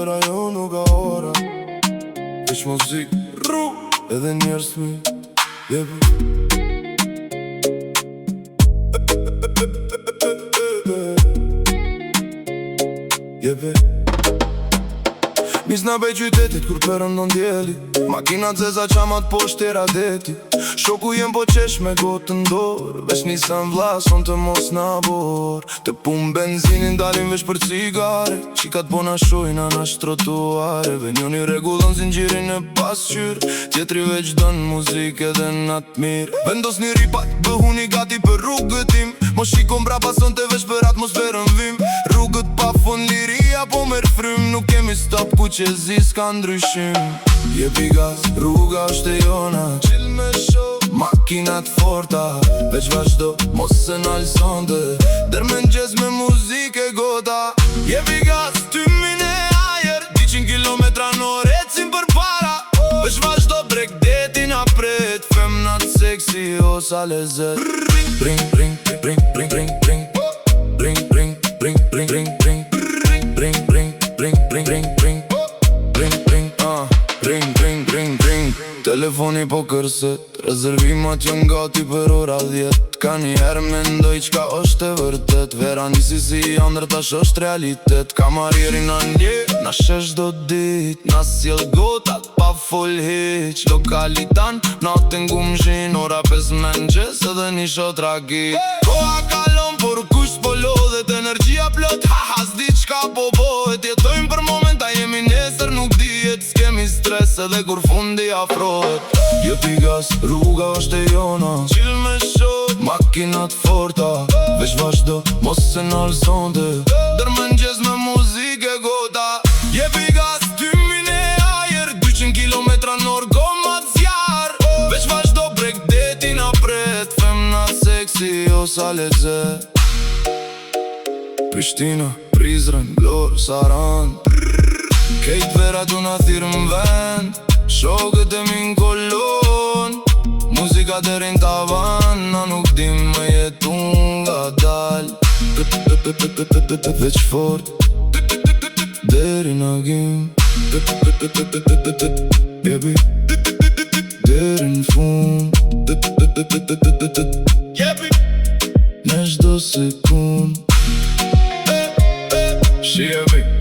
për ajo nuk ka ora. Veç muzik, edhe njerës mi jepi. Jepi. Misna bej qytetit kur përëndon djeli, makina zeza qamat poshtë tjera deti. Shoku jem po qesh me gotë ndorë, veç nisën vlason të mos nabor. Të pun benzinin dalim veç për cigare, qikat po na shojna nash trotuare. Venjoni regullon zinxhirin e pasqyr, tjetri veç dën muzik edhe nat mirë. Vendos një ripat, bëhuni gati për rrugët tim, mos shikon brapa sonte veç për atmosferën vim. Rrugët pa fund liria po merë frym, nuk kemi stop ku që zi s'ka ndryshim. Jepi gaz, rruga është e jona, chill me show, makinat forta, veç vazhdo, mos se nalsonte, der me nxez me muzike gota. Jepi gaz, 2000 e ajer, 200 kilometra n'orë ecim për para, veç vazhdo brek detin apret, femnat seksi o sa lezet. Bring, bring, bring, bring, bring, bring, bring, bring, bring, bring, bring, bring, bring, bring, bring, bring, bring, bring, ring, ring, ring, ring. Telefoni po kërset, rezervimat jën gati për ora 10. Ka njëherë mendoj qka është e vërtet, vera nisi si andër tash është realitet. Kamarieri na nje, na shesh do dit, na sjell gotat pa fol hiq. Lokalitan, natin gumzhin, ora 5 mëngjes edhe një shot ragi. Koha kalon, por kush po lodhet, energjia plot, haha s'di qka po bohet. Jetojmë për momenta, jemi nesër nuk dihet, s'kemi stres edhe kur fundi afrohet. Jepi gas, rruga është e jona, chill me show, makinat forta, veç vazhdo, mos se nalsonte, der me nxez me muzike gota. Jepi gas, 2000 e ajer, 200 kilometra n'orë gomat zjar, veç vazhdo brek detin apret, femna seksi o sa lezet. Prishtina, Prizren, Vlorë, Saran, kejt vera du na thirë m'vend, shokët e min kolon, muzika derin tavan, na nuk dim me jetun nga dal. Veç fort, deri na gjim, jepi, deri n'fund, jepi, në çdo sekund. She jepi.